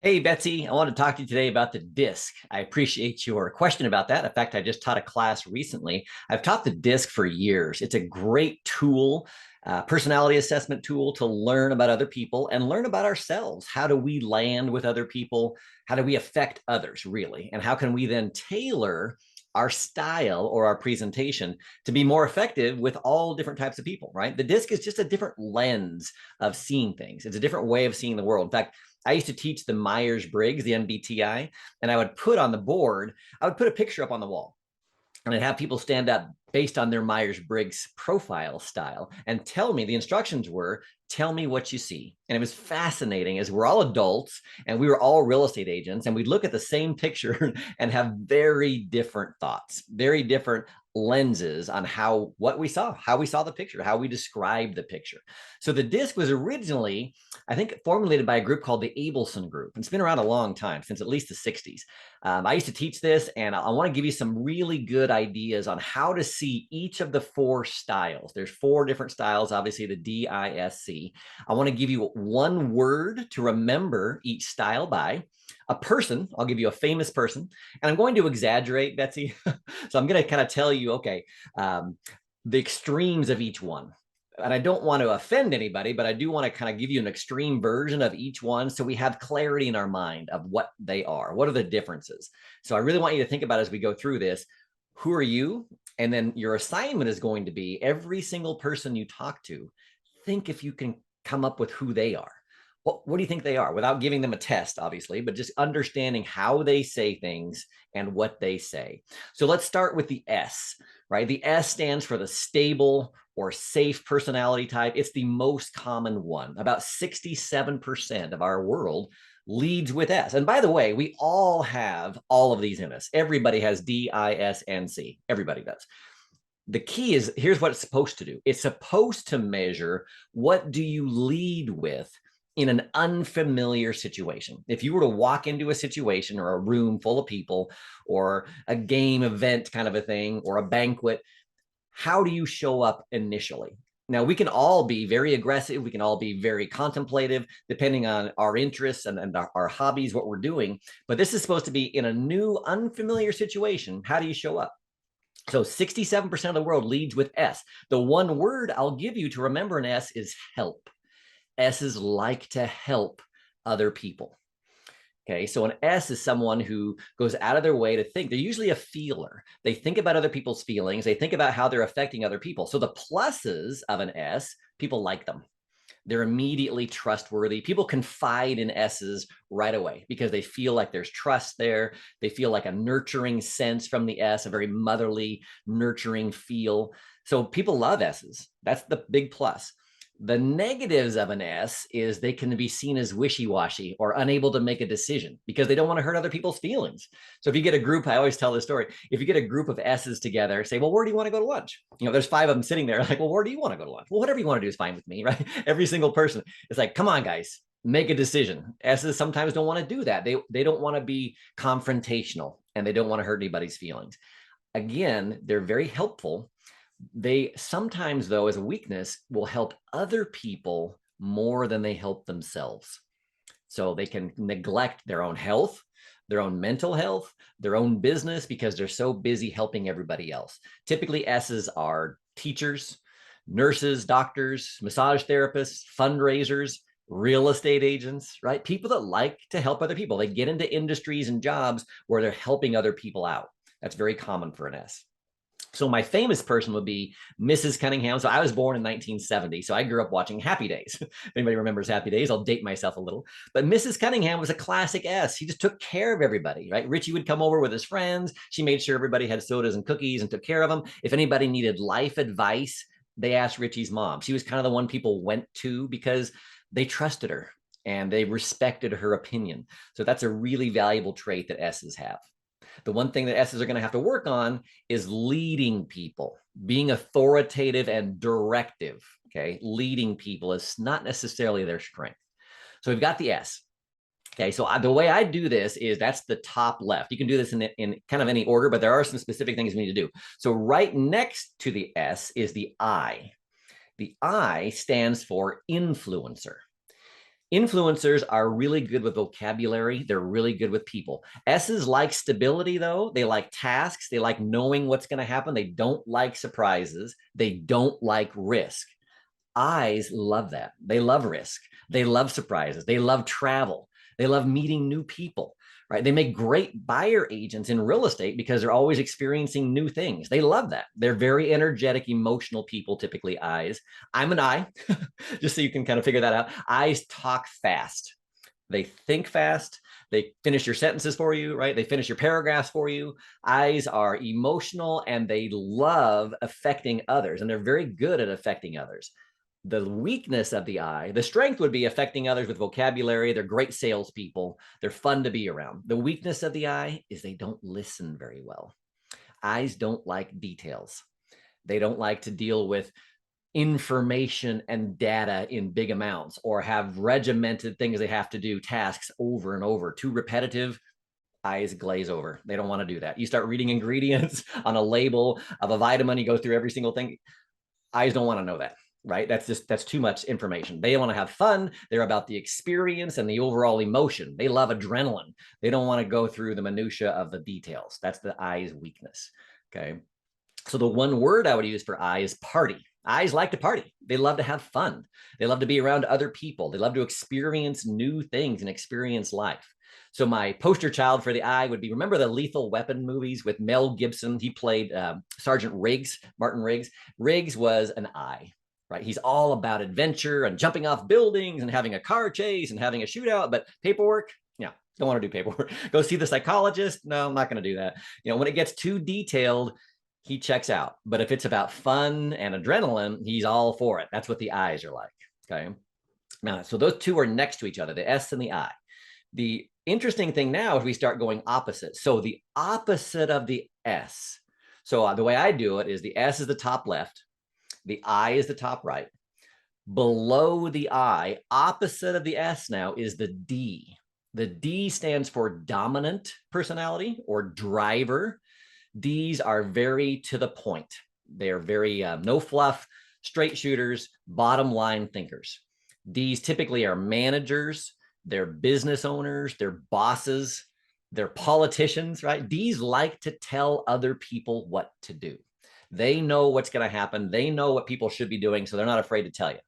Hey, Betsy, I want to talk to you today about the DISC. I appreciate your question about that. In fact, I just taught a class recently. I've taught the DISC for years. It's a great tool, personality assessment tool to learn about other people and learn about ourselves. How do we land with other people? How do we affect others, really? And how can we then tailor our style or our presentation to be more effective with all different types of people, right? The DISC is just a different lens of seeing things. It's a different way of seeing the world. In fact, I used to teach the Myers-Briggs, the MBTI, and I would put on the board, I would put a picture up on the wall and I'd have people stand up based on their Myers-Briggs profile style and tell me, the instructions were, tell me what you see. And it was fascinating as we're all adults and we were all real estate agents and we'd look at the same picture and have very different thoughts, very different lenses on what we saw, how we saw the picture, how we described the picture. So the DISC was originally, I think, formulated by a group called the Abelson Group. It's been around a long time, since at least the 60s. I used to teach this, and I want to give you some really good ideas on how to see each of the four styles. There's four different styles, obviously the D.I.S.C. I want to give you one word to remember each style by. A person, I'll give you a famous person, and I'm going to exaggerate, Betsy. So I'm going to kind of tell you, okay, the extremes of each one. And I don't want to offend anybody, but I do want to kind of give you an extreme version of each one so we have clarity in our mind of what they are. What are the differences? So I really want you to think about as we go through this, who are you? And then your assignment is going to be every single person you talk to, think if you can come up with who they are. What do you think they are? Without giving them a test, obviously, but just understanding how they say things and what they say. So let's start with the S, right? The S stands for the stable or safe personality type. It's the most common one. About 67% of our world leads with S. And by the way, we all have all of these in us. Everybody has D, I, S, and C. Everybody does. The key is, here's what it's supposed to do. It's supposed to measure what do you lead with in an unfamiliar situation. If you were to walk into a situation or a room full of people or a game event kind of a thing or a banquet, how do you show up initially? Now, we can all be very aggressive. We can all be very contemplative, depending on our interests and our hobbies, what we're doing. But this is supposed to be in a new, unfamiliar situation. How do you show up? So 67% of the world leads with S. The one word I'll give you to remember in S is help. S's like to help other people. Okay, so an S is someone who goes out of their way to think. They're usually a feeler. They think about other people's feelings. They think about how they're affecting other people. So the pluses of an S, people like them. They're immediately trustworthy. People confide in S's right away because they feel like there's trust there. They feel like a nurturing sense from the S, a very motherly, nurturing feel. So people love S's. That's the big plus. The negatives of an S is they can be seen as wishy-washy or unable to make a decision because they don't want to hurt other people's feelings. So if you get a group, I always tell this story, if you get a group of S's together, say, well, where do you want to go to lunch? You know, there's 5 of them sitting there like, well, where do you want to go to lunch? Well, whatever you want to do is fine with me, right? Every single person. It's like, come on, guys, make a decision. S's sometimes don't want to do that. They don't want to be confrontational and they don't want to hurt anybody's feelings. Again, they're very helpful. They sometimes, though, as a weakness, will help other people more than they help themselves. So they can neglect their own health, their own mental health, their own business because they're so busy helping everybody else. Typically, S's are teachers, nurses, doctors, massage therapists, fundraisers, real estate agents, right? People that like to help other people. They get into industries and jobs where they're helping other people out. That's very common for an S. So my famous person would be Mrs. Cunningham. So I was born in 1970. So I grew up watching Happy Days. If anybody remembers Happy Days, I'll date myself a little. But Mrs. Cunningham was a classic S. She just took care of everybody, right? Richie would come over with his friends. She made sure everybody had sodas and cookies and took care of them. If anybody needed life advice, they asked Richie's mom. She was kind of the one people went to because they trusted her and they respected her opinion. So that's a really valuable trait that S's have. The one thing that S's are going to have to work on is leading people, being authoritative and directive. Okay, leading people is not necessarily their strength. So we've got the S. Okay, so the way I do this is that's the top left. You can do this in kind of any order, but there are some specific things we need to do. So right next to the S is the I. The I stands for influencer. Influencers are really good with vocabulary. They're really good with people. S's like stability, though. They like tasks. They like knowing what's going to happen. They don't like surprises. They don't like risk. I's love that. They love risk. They love surprises. They love travel. They love meeting new people, right? They make great buyer agents in real estate because they're always experiencing new things. They love that. They're very energetic, emotional people, typically I's. I'm an I, just so you can kind of figure that out. I's talk fast. They think fast. They finish your sentences for you, right? They finish your paragraphs for you. I's are emotional and they love affecting others, and they're very good at affecting others. The weakness of the I, the strength would be affecting others with vocabulary. They're great salespeople. They're fun to be around. The weakness of the I is they don't listen very well. I's don't like details. They don't like to deal with information and data in big amounts or have regimented things they have to do, tasks over and over. Too repetitive, eyes glaze over. They don't want to do that. You start reading ingredients on a label of a vitamin, you go through every single thing. Eyes don't want to know that, right? That's too much information. They want to have fun. They're about the experience and the overall emotion. They love adrenaline. They don't want to go through the minutia of the details. That's the I's weakness. Okay. So the one word I would use for I is party. I's like to party. They love to have fun. They love to be around other people. They love to experience new things and experience life. So my poster child for the I would be, remember the Lethal Weapon movies with Mel Gibson? He played Sergeant Riggs, Martin Riggs. Riggs was an I, right? He's all about adventure and jumping off buildings and having a car chase and having a shootout, but paperwork, yeah, don't want to do paperwork. Go see the psychologist. No, I'm not going to do that. When it gets too detailed, he checks out. But if it's about fun and adrenaline, he's all for it. That's what the I's are like. Okay. Now, so those two are next to each other, the S and the I. The interesting thing now is we start going opposite. So the opposite of the S. So the way I do it is the S is the top left, the I is the top right. Below the I, opposite of the S now is the D. The D stands for dominant personality or driver. D's are very to the point. They're very no fluff, straight shooters, bottom line thinkers. D's typically are managers, they're business owners, they're bosses, they're politicians, right? D's like to tell other people what to do. They know what's going to happen. They know what people should be doing, so they're not afraid to tell you.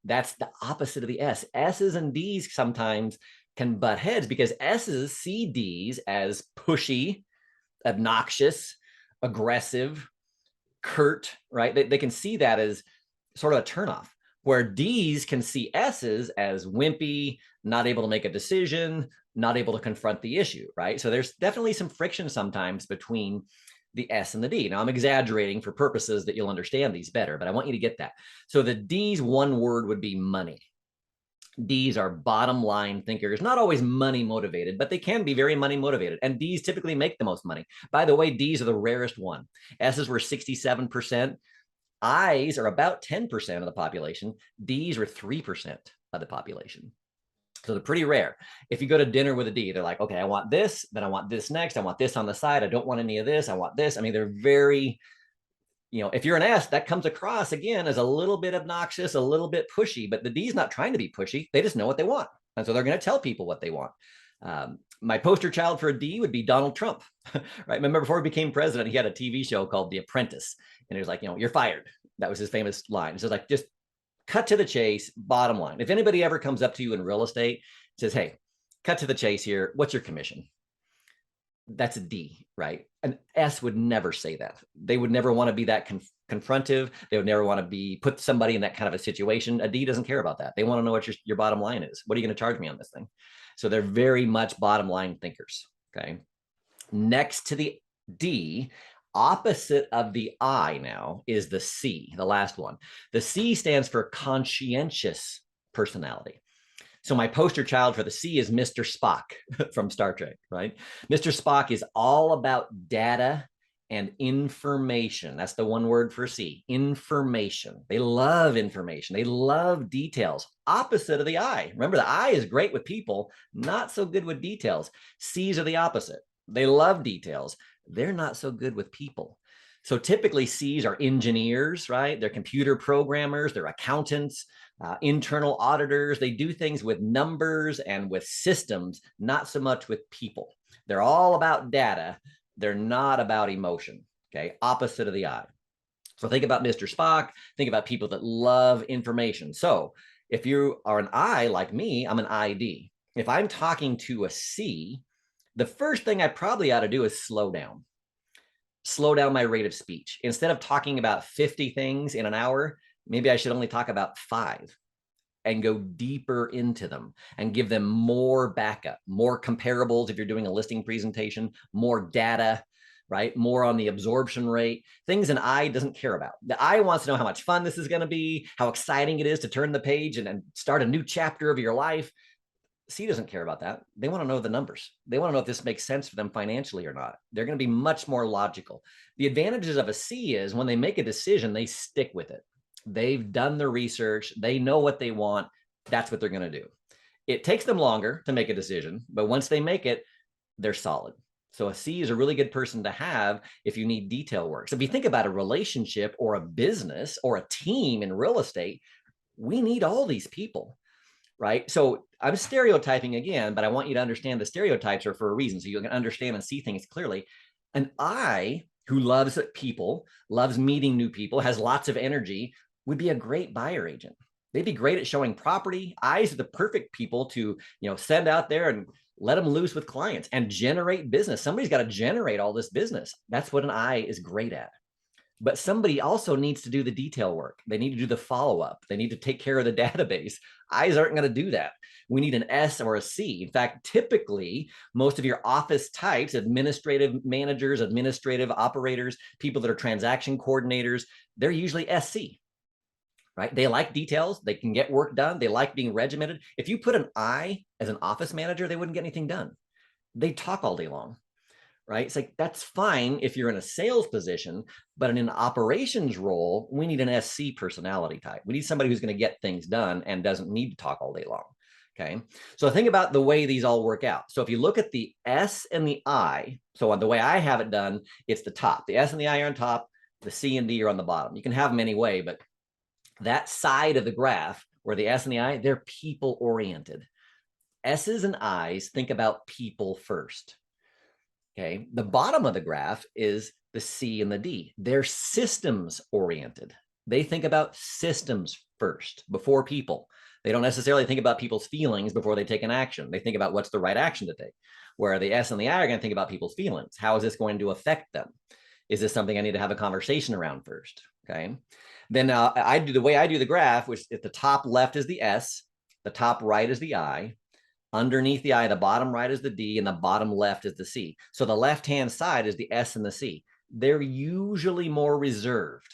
That's the opposite of the S. S's and D's sometimes can butt heads because S's see D's as pushy, obnoxious, aggressive, curt, right? They can see that as sort of a turnoff, where D's can see S's as wimpy, not able to make a decision, not able to confront the issue, right? So there's definitely some friction sometimes between the S and the D. Now I'm exaggerating for purposes that you'll understand these better, but I want you to get that. So the D's one word would be money. D's are bottom line thinkers, not always money motivated, but they can be very money motivated. And D's typically make the most money. By the way, D's are the rarest one. S's were 67%. I's are about 10% of the population. D's are 3% of the population. So they're pretty rare. If you go to dinner with a D, they're like, okay, I want this, then I want this next. I want this on the side. I don't want any of this. I want this. I mean, they're very, if you're an S, that comes across again as a little bit obnoxious, a little bit pushy, but the D's not trying to be pushy. They just know what they want. And so they're going to tell people what they want. My poster child for a D would be Donald Trump, right? Remember before he became president, he had a TV show called The Apprentice. And it was like, you're fired. That was his famous line. It's like, just cut to the chase, bottom line. If anybody ever comes up to you in real estate, says, hey, cut to the chase here. What's your commission? That's a D, right? An S would never say that. They would never want to be that confrontive. They would never want to put somebody in that kind of a situation. A D doesn't care about that. They want to know what your bottom line is. What are you going to charge me on this thing? So they're very much bottom line thinkers, okay? Next to the D, opposite of the I now is the C, the last one. The C stands for conscientious personality. So my poster child for the C is Mr. Spock from Star Trek, right? Mr. Spock is all about data and information. That's the one word for C, information. They love information. They love details. Opposite of the I. Remember, the I is great with people, not so good with details. C's are the opposite. They love details. They're not so good with people. So typically C's are engineers, right? They're computer programmers, they're accountants, internal auditors. They do things with numbers and with systems, not so much with people. They're all about data. They're not about emotion. Okay, opposite of the I. So think about Mr. Spock. Think about people that love information. So if you are an I like me, I'm an ID. If I'm talking to a C, the first thing I probably ought to do is slow down my rate of speech. Instead of talking about 50 things in an hour, maybe I should only talk about 5 and go deeper into them and give them more backup, more comparables if you're doing a listing presentation, more data, right? More on the absorption rate, things an I doesn't care about. The I wants to know how much fun this is going to be, how exciting it is to turn the page and start a new chapter of your life. C doesn't care about that. They want to know the numbers. They want to know if this makes sense for them financially or not. They're going to be much more logical. The advantages of a C is when they make a decision, they stick with it. They've done the research. They know what they want. That's what they're going to do. It takes them longer to make a decision, but once they make it, they're solid. So a C is a really good person to have if you need detail work. So if you think about a relationship or a business or a team in real estate, we need all these people, right? So I'm stereotyping again, but I want you to understand the stereotypes are for a reason, so you can understand and see things clearly. An I who loves people, loves meeting new people, has lots of energy, would be a great buyer agent. They'd be great at showing property. Eyes are the perfect people to, send out there and let them loose with clients and generate business. Somebody's got to generate all this business. That's what an I is great at. But somebody also needs to do the detail work. They need to do the follow-up. They need to take care of the database. Eyes aren't going to do that. We need an S or a C. In fact, typically, most of your office types, administrative managers, administrative operators, people that are transaction coordinators, they're usually SC, right? They like details. They can get work done. They like being regimented. If you put an I as an office manager, they wouldn't get anything done. They talk all day long. Right? It's like, that's fine if you're in a sales position, but in an operations role, we need an SC personality type. We need somebody who's going to get things done and doesn't need to talk all day long. Okay. So think about the way these all work out. So if you look at the S and the I, so on the way I have it done, it's the top. The S and the I are on top, the C and D are on the bottom. You can have them any way, but that side of the graph where the S and the I, they're people oriented. S's and I's think about people first. Okay, the bottom of the graph is the C and the D. They're systems oriented. They think about systems first before people. They don't necessarily think about people's feelings before they take an action. They think about what's the right action to take. Where the S and the I are going to think about people's feelings. How is this going to affect them? Is this something I need to have a conversation around first? Okay. Then I do the way I do the graph, which at the top left is the S, the top right is the I, underneath the I, the bottom right is the D, and the bottom left is the C. So the left-hand side is the S and the C. They're usually more reserved,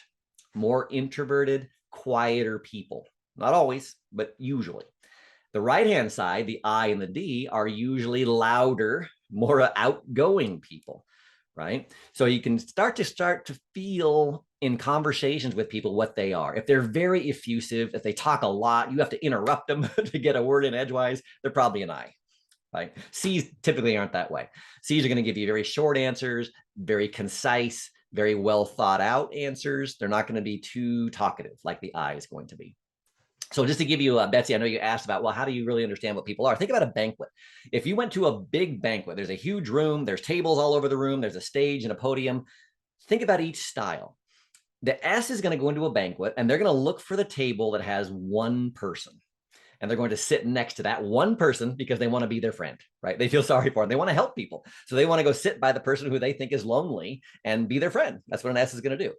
more introverted, quieter people. Not always, but usually. The right-hand side, the I and the D, are usually louder, more outgoing people, right? So you can start to feel in conversations with people what they are. If they're very effusive, if they talk a lot, you have to interrupt them to get a word in edgewise, they're probably an I, right? C's typically aren't that way. C's are going to give you very short answers, very concise, very well thought out answers. They're not going to be too talkative like the I is going to be. So just to give you, Betsy, I know you asked about, well, how do you really understand what people are? Think about a banquet. If you went to a big banquet, there's a huge room, there's tables all over the room, there's a stage and a podium. Think about each style. The S is going to go into a banquet and they're going to look for the table that has one person. And they're going to sit next to that one person because they want to be their friend, right? They feel sorry for them. They want to help people. So they want to go sit by the person who they think is lonely and be their friend. That's what an S is going to do.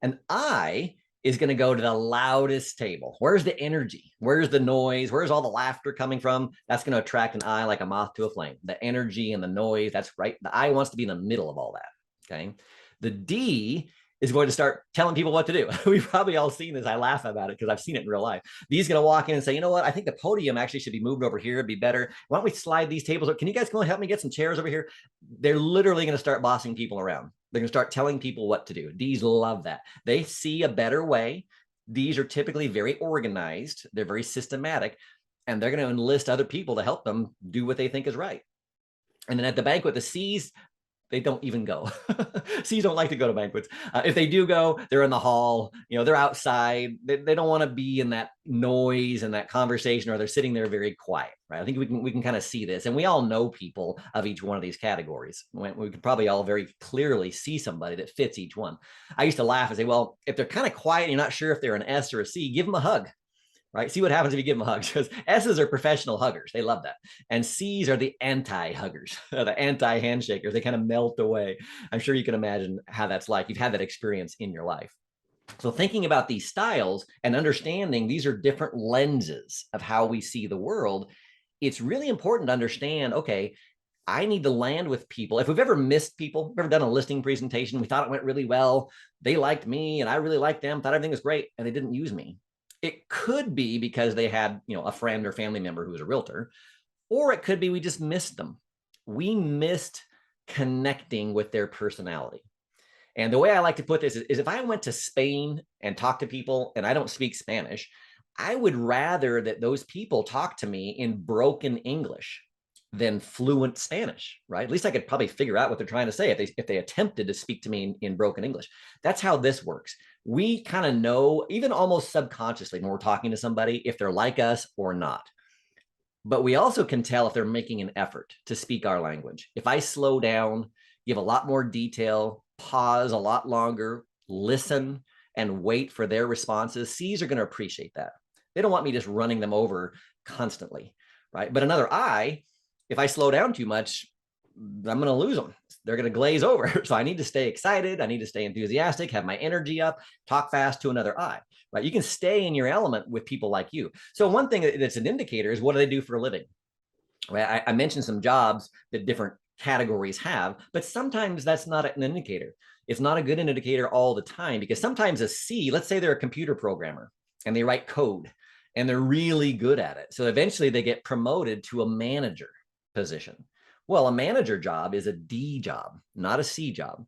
An I is going to go to the loudest table. Where's the energy? Where's the noise? Where's all the laughter coming from? That's going to attract an I like a moth to a flame. The energy and the noise, that's right. The I wants to be in the middle of all that, okay? The D is going to start telling people what to do. We've probably all seen this. I laugh about it because I've seen it in real life. D's going to walk in and say, you know what? I think the podium actually should be moved over here. It'd be better. Why don't we slide these tables? Can you guys go and help me get some chairs over here? They're literally going to start bossing people around. They're going to start telling people what to do. D's love that. They see a better way. D's are typically very organized. They're very systematic, and they're going to enlist other people to help them do what they think is right. And then at the banquet, the C's, They don't even go. C's don't like to go to banquets. If they do go, they're in the hall, they're outside. They don't want to be in that noise and that conversation, or they're sitting there very quiet, right? I think we can kind of see this, and we all know people of each one of these categories. We could probably all very clearly see somebody that fits each one. I used to laugh and say, well, if they're kind of quiet and you're not sure if they're an S or a C, give them a hug. Right? See what happens if you give them a hug, because S's are professional huggers. They love that. And C's are the anti-huggers, the anti-handshakers. They kind of melt away. I'm sure you can imagine how that's like. You've had that experience in your life. So thinking about these styles and understanding these are different lenses of how we see the world, it's really important to understand, okay, I need to land with people. If we've ever missed people, ever done a listing presentation, we thought it went really well, they liked me and I really liked them, thought everything was great, and they didn't use me. It could be because they had, a friend or family member who was a realtor, or it could be we just missed them. We missed connecting with their personality. And the way I like to put this is if I went to Spain and talked to people and I don't speak Spanish, I would rather that those people talk to me in broken English than fluent Spanish, right? At least I could probably figure out what they're trying to say if they attempted to speak to me in broken English. That's how this works. We kind of know, even almost subconsciously, when we're talking to somebody, if they're like us or not. But we also can tell if they're making an effort to speak our language. If I slow down, give a lot more detail, pause a lot longer, listen, and wait for their responses, C's are going to appreciate that. They don't want me just running them over constantly, right? But another I, if I slow down too much, I'm going to lose them. They're going to glaze over. So I need to stay excited. I need to stay enthusiastic, have my energy up, talk fast to another I, right? You can stay in your element with people like you. So one thing that's an indicator is what do they do for a living? Right? I mentioned some jobs that different categories have, but sometimes that's not an indicator. It's not a good indicator all the time, because sometimes a C, let's say they're a computer programmer and they write code and they're really good at it. So eventually they get promoted to a manager position. Well, a manager job is a D job, not a C job.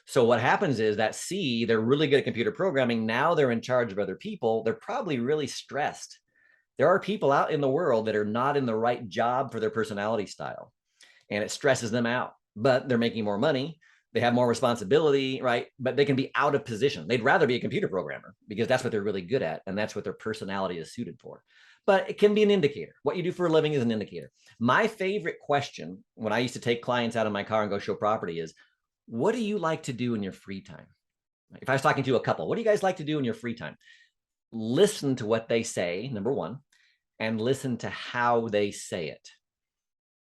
So what happens is that C, they're really good at computer programming. Now they're in charge of other people. They're probably really stressed. There are people out in the world that are not in the right job for their personality style, and it stresses them out, but they're making more money. They have more responsibility, right? But they can be out of position. They'd rather be a computer programmer because that's what they're really good at, and that's what their personality is suited for. But it can be an indicator. What you do for a living is an indicator. My favorite question when I used to take clients out of my car and go show property is, what do you like to do in your free time? If I was talking to a couple, what do you guys like to do in your free time? Listen to what they say, number one, and listen to how they say it.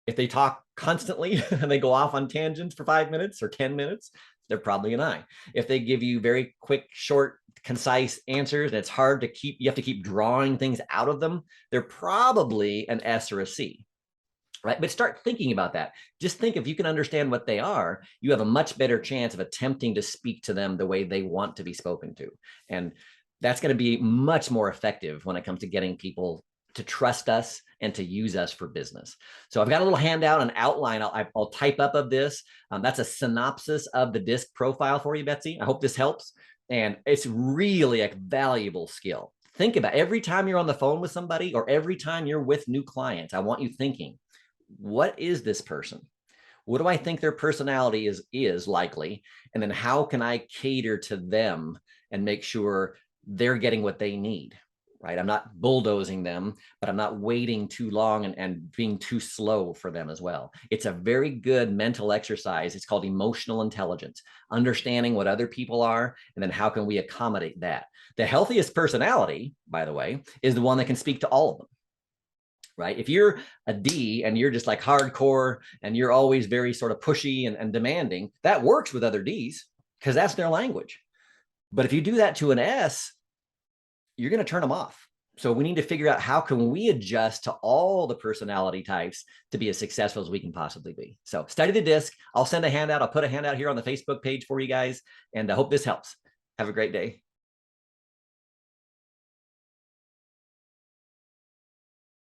If they talk constantly and they go off on tangents for 5 minutes or 10 minutes, they're probably an I. If they give you very quick, short, concise answers and it's hard to keep, you have to keep drawing things out of them, they're probably an S or a C, right? But start thinking about that. Just think, if you can understand what they are, you have a much better chance of attempting to speak to them the way they want to be spoken to. And that's going to be much more effective when it comes to getting people to trust us and to use us for business. So I've got a little handout, an outline I'll type up of this. That's a synopsis of the DISC profile for you, Betsy. I hope this helps. And it's really a valuable skill. Think about every time you're on the phone with somebody or every time you're with new clients, I want you thinking, what is this person? What do I think their personality is likely? And then how can I cater to them and make sure they're getting what they need? Right? I'm not bulldozing them, but I'm not waiting too long and being too slow for them as well. It's a very good mental exercise. It's called emotional intelligence, understanding what other people are, and then how can we accommodate that? The healthiest personality, by the way, is the one that can speak to all of them. Right? If you're a D and you're just like hardcore and you're always very sort of pushy and demanding, that works with other Ds because that's their language. But if you do that to an S, you're going to turn them off. So we need to figure out how can we adjust to all the personality types to be as successful as we can possibly be. So study the DISC. I'll send a handout. I'll put a handout here on the Facebook page for you guys. And I hope this helps. Have a great day.